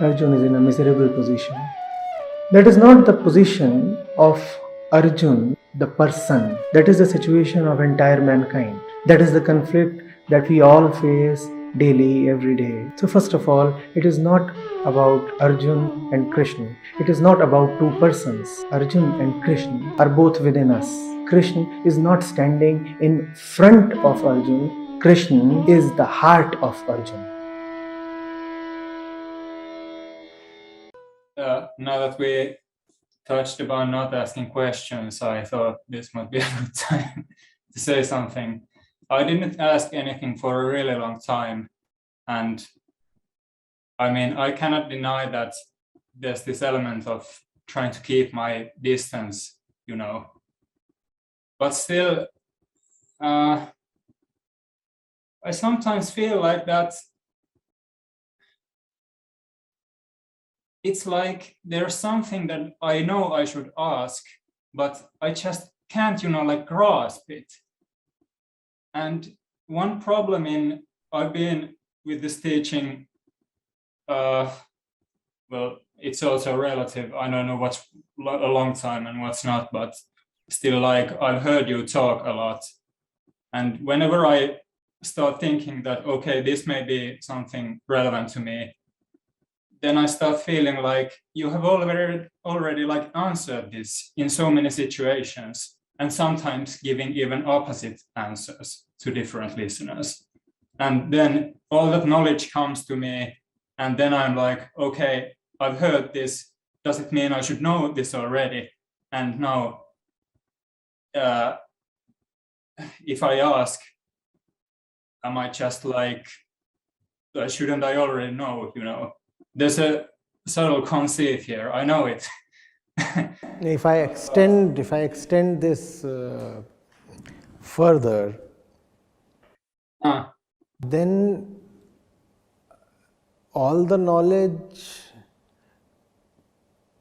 Arjun is in a miserable position. That is not the position of Arjun, the person. That is the situation of entire mankind. That is the conflict that we all face daily, every day. So, first of all, it is not about Arjun and Krishna. It is not about two persons. Arjun and Krishna are both within us. Krishna is not standing in front of Arjun. Krishna is the heart of Arjun. Now that we touched upon not asking questions, I thought this might be a good time to say something. I didn't ask anything for a really long time, and I mean, I cannot deny that there's this element of trying to keep my distance, you know. But still, I sometimes feel like that it's like there's something that I know I should ask, but I just can't, you know, like grasp it. And one problem I've been with this teaching, well, it's also relative. I don't know what's a long time and what's not, but still, like, I've heard you talk a lot. And whenever I start thinking that, okay, this may be something relevant to me, then I start feeling like you have already like answered this in so many situations, and sometimes giving even opposite answers to different listeners. And then all that knowledge comes to me, and then I'm like, okay, I've heard this. Does it mean I should know this already? And now, if I ask, am I just like, shouldn't I already know, you know? There's a subtle conceit here. I know it. If I extend this further, then all the knowledge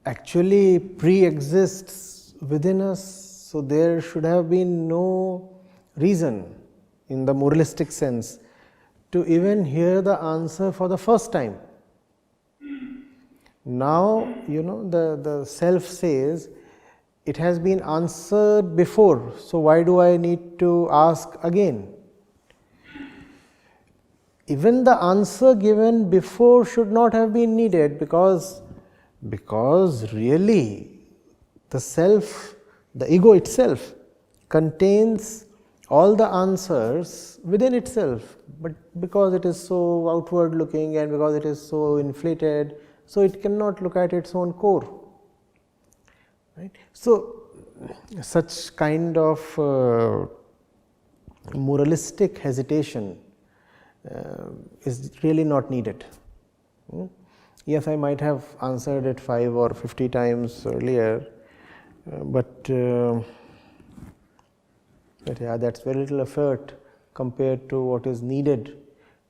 actually pre-exists within us, so there should have been no reason, in the moralistic sense, to even hear the answer for the first time. Now, you know, the self says, it has been answered before, so why do I need to ask again? Even the answer given before should not have been needed, because really the self, the ego itself, contains all the answers within itself, but because it is so outward looking and because it is so inflated, so it cannot look at its own core. Right? So, such kind of moralistic hesitation is really not needed. Yes, I might have answered it 5 or 50 times earlier, but yeah, that's very little effort compared to what is needed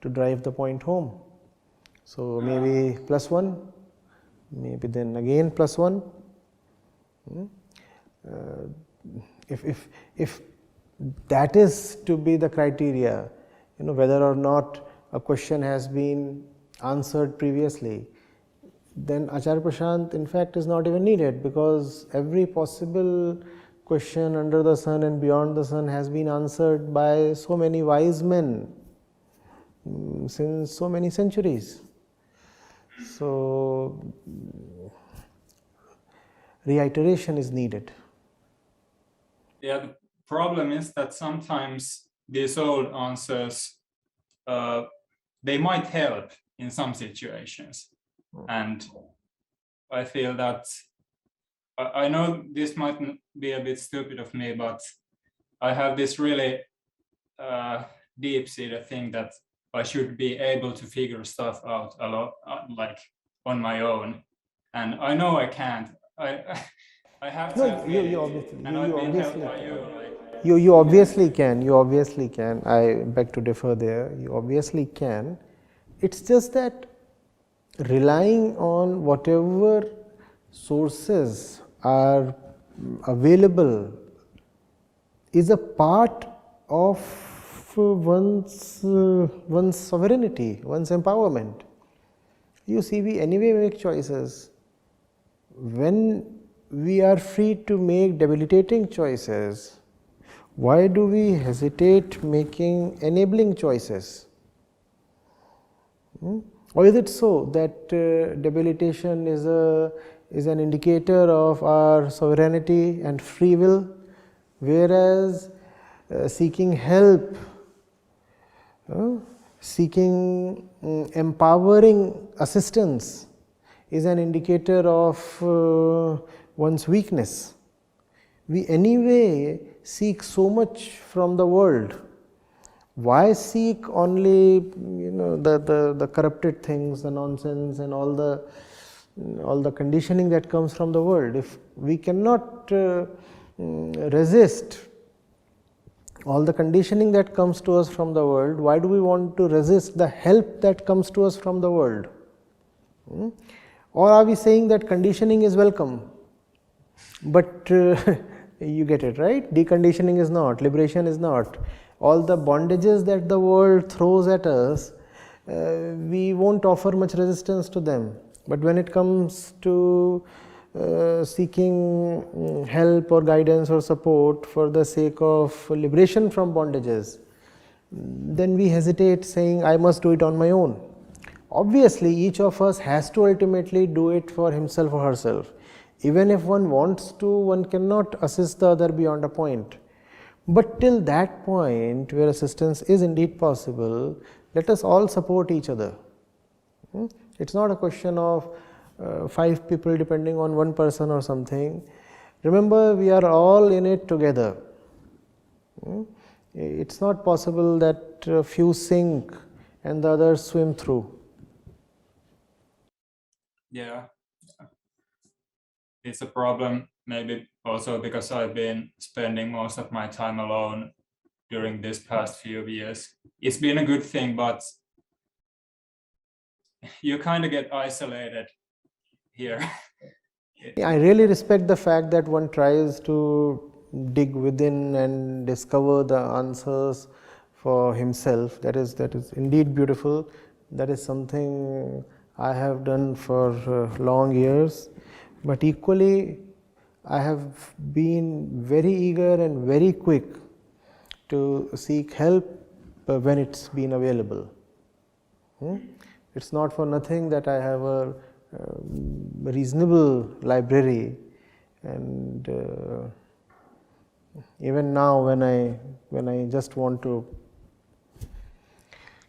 to drive the point home. So maybe +1, maybe then again +1. If that is to be the criteria, you know, whether or not a question has been answered previously, then Acharya Prashant in fact is not even needed, because every possible question under the sun and beyond the sun has been answered by so many wise men since so many centuries. So reiteration is needed. Yeah, the problem is that sometimes these old answers, they might help in some situations. And I feel that, I know this might be a bit stupid of me, but I have this really deep-seated thing that I should be able to figure stuff out a lot, like on my own. And I know I can't. I have to. You obviously can. You obviously can. I beg to differ there. You obviously can. It's just that relying on whatever sources are available is a part of one's sovereignty, one's empowerment. You see, we anyway make choices. When we are free to make debilitating choices, why do we hesitate making enabling choices? Or is it so that debilitation is an indicator of our sovereignty and free will, whereas seeking help, seeking empowering assistance is an indicator of one's weakness? We anyway seek so much from the world. Why seek only the corrupted things, the nonsense, and all the conditioning that comes from the world? If we cannot resist all the conditioning that comes to us from the world, why do we want to resist the help that comes to us from the world? Or are we saying that conditioning is welcome, but you get it, right? Deconditioning is not, liberation is not. All the bondages that the world throws at us, we won't offer much resistance to them. But when it comes to seeking help or guidance or support for the sake of liberation from bondages, then we hesitate, saying, I must do it on my own. Obviously, each of us has to ultimately do it for himself or herself. Even if one wants to, one cannot assist the other beyond a point. But till that point where assistance is indeed possible, let us all support each other. It's not a question of 5 people depending on one person or something. Remember, we are all in it together. It's not possible that a few sink and the others swim through. Yeah, it's a problem, maybe also because I've been spending most of my time alone during this past few years. It's been a good thing, but you kind of get isolated here. I really respect the fact that one tries to dig within and discover the answers for himself. That is indeed beautiful. That is something I have done for long years. But equally, I have been very eager and very quick to seek help when it's been available. It's not for nothing that I have a reasonable library, and even now when I just want to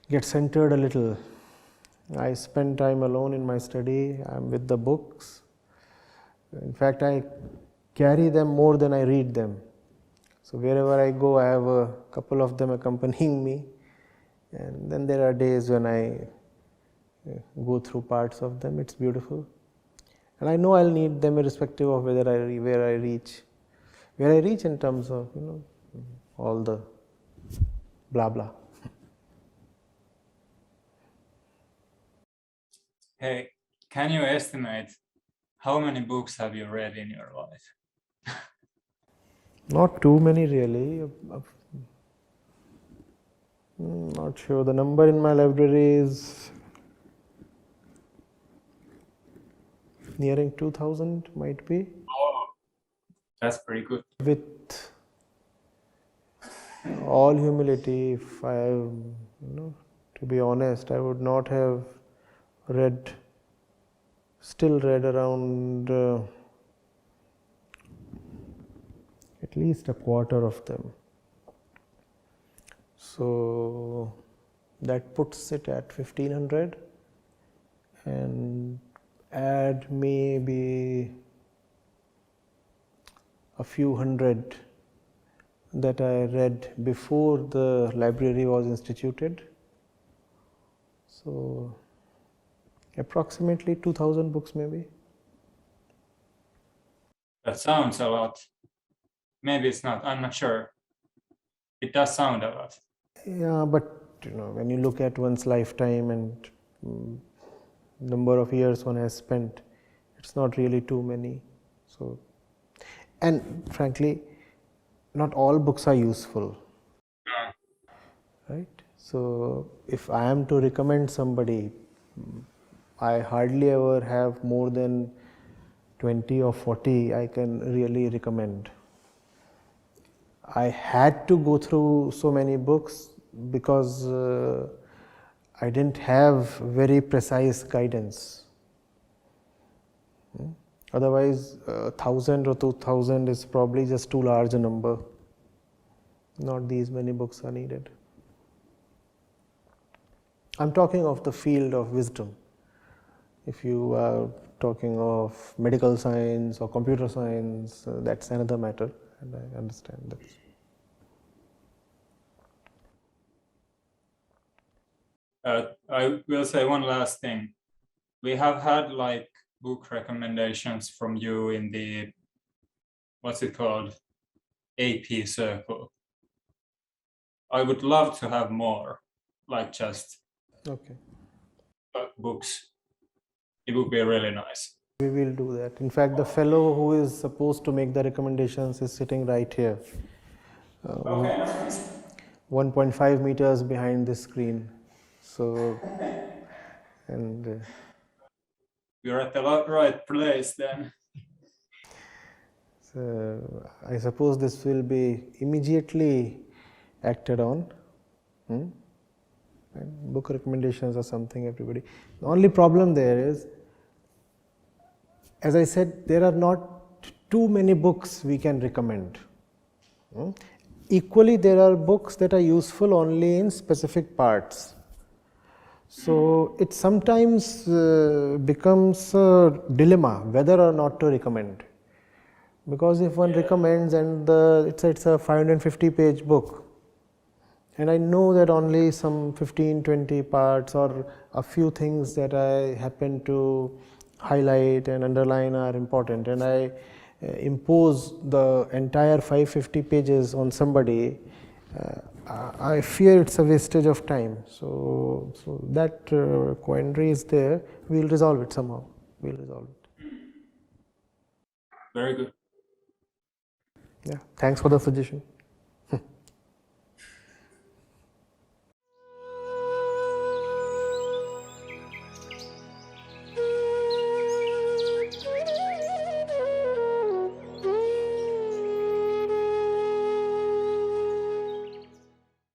get centered a little, I spend time alone in my study. I'm with the books. In fact, I carry them more than I read them. So wherever I go, I have a couple of them accompanying me, and then there are days when I go through parts of them. It's beautiful, and I know I'll need them irrespective of where I reach in terms of all the blah blah. Hey, can you estimate how many books have you read in your life? Not too many really. Not sure. The number in my library is nearing 2000, might be. Oh, that's pretty good. With all humility, if I, to be honest, I would not have still read around at least a quarter of them. So that puts it at 1500, and add maybe a few hundred that I read before the library was instituted. So approximately 2000 books maybe. That sounds a lot. Maybe it's not, I'm not sure. It does sound a lot. Yeah, but when you look at one's lifetime and number of years one has spent, it's not really too many. So, and frankly, not all books are useful, right? So if I am to recommend somebody, I hardly ever have more than 20 or 40 I can really recommend. I had to go through so many books because I didn't have very precise guidance. Otherwise, 1,000 or 2,000 is probably just too large a number. Not these many books are needed. I'm talking of the field of wisdom. If you are talking of medical science or computer science, that's another matter, and I understand that. I will say one last thing. We have had like book recommendations from you in the, what's it called, AP circle. I would love to have more, like just Okay. books. It would be really nice. We will do that. In fact, the fellow who is supposed to make the recommendations is sitting right here, Okay, nice. 1.5 meters behind this screen. So, and You're at the right place then. so I suppose this will be immediately acted on. And book recommendations are something everybody. The only problem there is, as I said, there are not too many books we can recommend. Equally, there are books that are useful only in specific parts. So it sometimes becomes a dilemma whether or not to recommend. Because if one recommends and it's a 550 page book, and I know that only some 15-20 parts or a few things that I happen to highlight and underline are important, and I impose the entire 550 pages on somebody, I fear it's a wastage of time. So that quandary is there. We'll resolve it somehow. We'll resolve it. Very good. Yeah. Thanks for the suggestion.